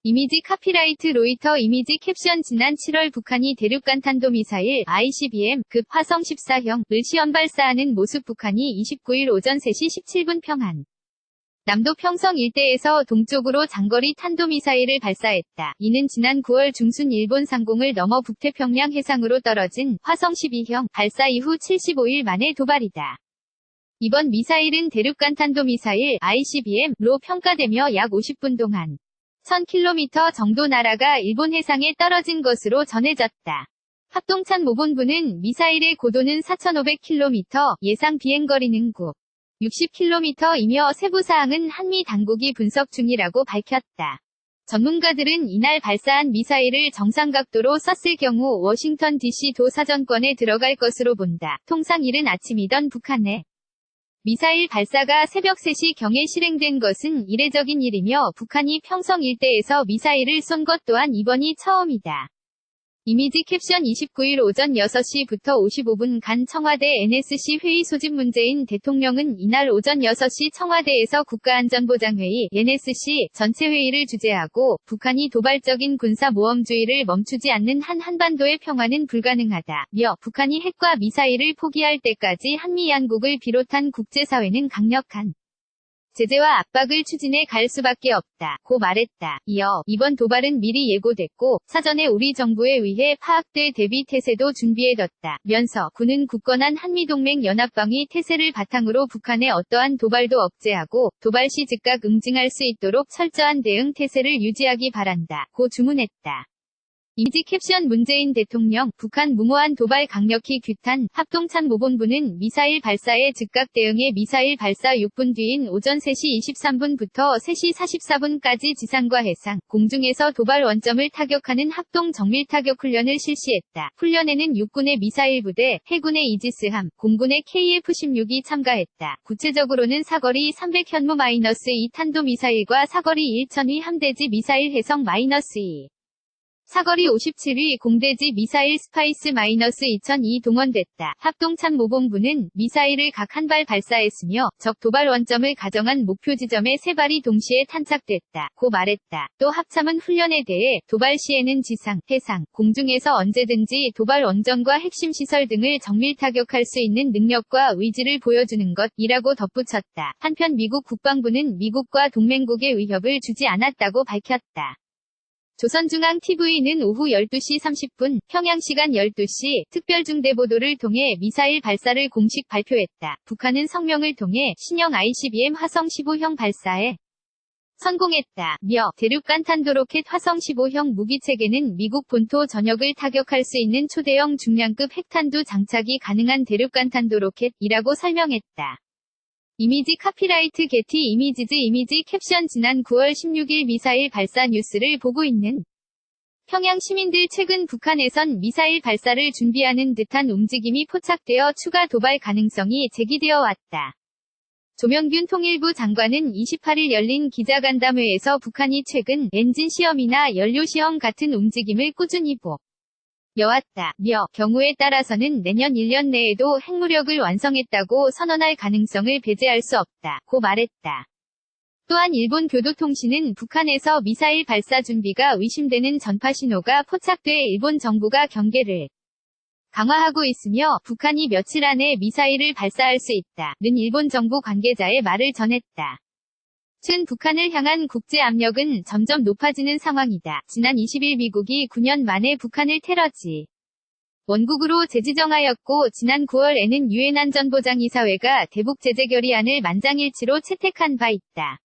이미지 카피라이트 로이터 이미지 캡션 지난 7월 북한이 대륙간 탄도미사일 ICBM급 화성 14형을 시험 발사하는 모습. 북한이 29일 오전 3시 17분 평안 남도 평성 일대에서 동쪽으로 장거리 탄도미사일을 발사했다. 이는 지난 9월 중순 일본 상공을 넘어 북태평양 해상으로 떨어진 화성 12형 발사 이후 75일 만의 도발이다. 이번 미사일은 대륙간 탄도미사일 ICBM로 평가되며 약 50분 동안 1000km 정도 날아가 일본 해상에 떨어진 것으로 전해졌다. 합동参모본부는 미사일의 고도는 4500km, 예상 비행거리는 60km이며 세부사항은 한미 당국이 분석 중이라고 밝혔다. 전문가들은 이날 발사한 미사일을 정상각도로 쐈을 경우 워싱턴 DC도 사정권에 들어갈 것으로 본다. 통상 이른 아침이던 북한의 미사일 발사가 새벽 3시경에 실행된 것은 이례적인 일이며 북한이 평성 일대에서 미사일을 쏜 것 또한 이번이 처음이다. 이미지 캡션 29일 오전 6시부터 55분간 청와대 NSC 회의 소집. 문재인 대통령은 이날 오전 6시 청와대에서 국가안전보장회의 NSC 전체 회의를 주재하고 북한이 도발적인 군사모험주의를 멈추지 않는 한 한반도의 평화는 불가능하다며 북한이 핵과 미사일을 포기할 때까지 한미 양국을 비롯한 국제사회는 강력한 제재와 압박을 추진해 갈 수밖에 없다. 고 말했다. 이어 이번 도발은 미리 예고됐고 사전에 우리 정부에 의해 파악될 대비 태세도 준비해뒀다. 면서 군은 굳건한 한미동맹 연합방위 태세를 바탕으로 북한의 어떠한 도발도 억제하고 도발 시 즉각 응징할 수 있도록 철저한 대응 태세를 유지하기 바란다. 고 주문했다. 이미지 캡션 문재인 대통령, 북한 무모한 도발 강력히 규탄. 합동参모본부는 미사일 발사에 즉각 대응해 미사일 발사 6분 뒤인 오전 3시 23분부터 3시 44분까지 지상과 해상, 공중에서 도발 원점을 타격하는 합동 정밀 타격 훈련을 실시했다. 훈련에는 육군의 미사일 부대, 해군의 이지스함, 공군의 KF-16이 참가했다. 구체적으로는 사거리 300현무-2 탄도미사일과 사거리 1000위 함대지 미사일 해성 -2 사거리 57위 공대지 미사일 스파이스-2002 동원됐다. 합동参모본부는 미사일을 각 한 발 발사했으며 적 도발 원점을 가정한 목표 지점에 3발이 동시에 탄착됐다. 고 말했다. 또 합참은 훈련에 대해 도발 시에는 지상, 해상, 공중에서 언제든지 도발 원점과 핵심 시설 등을 정밀 타격할 수 있는 능력과 의지를 보여주는 것이라고 덧붙였다. 한편 미국 국방부는 미국과 동맹국의 위협을 주지 않았다고 밝혔다. 조선중앙TV는 오후 12시 30분, 평양시간 12시, 특별중대보도를 통해 미사일 발사를 공식 발표했다. 북한은 성명을 통해 신형 ICBM 화성 15형 발사에 성공했다며 대륙간 탄도로켓 화성 15형 무기체계는 미국 본토 전역을 타격할 수 있는 초대형 중량급 핵탄두 장착이 가능한 대륙간 탄도로켓이라고 설명했다. 이미지 카피라이트 게티 이미지즈 이미지 캡션 지난 9월 16일 미사일 발사 뉴스를 보고 있는 평양 시민들 최근 북한에선 미사일 발사를 준비하는 듯한 움직임이 포착되어 추가 도발 가능성이 제기되어 왔다. 조명균 통일부 장관은 28일 열린 기자간담회에서 북한이 최근 엔진 시험이나 연료 시험 같은 움직임을 꾸준히 보여왔다며 경우에 따라서는 내년 1년 내에도 핵무력을 완성했다고 선언할 가능성을 배제할 수 없다고 말했다. 또한 일본 교도통신은 북한에서 미사일 발사 준비가 의심되는 전파 신호가 포착돼 일본 정부가 경계를 강화하고 있으며 북한이 며칠 안에 미사일을 발사할 수 있다는 일본 정부 관계자의 말을 전했다. 춘 북한을 향한 국제 압력은 점점 높아지는 상황이다. 지난 20일 미국이 9년 만에 북한을 테러지 원국으로 재지정하였고 지난 9월에는 유엔 안전보장이사회가 대북 제재 결의안을 만장일치로 채택한 바 있다.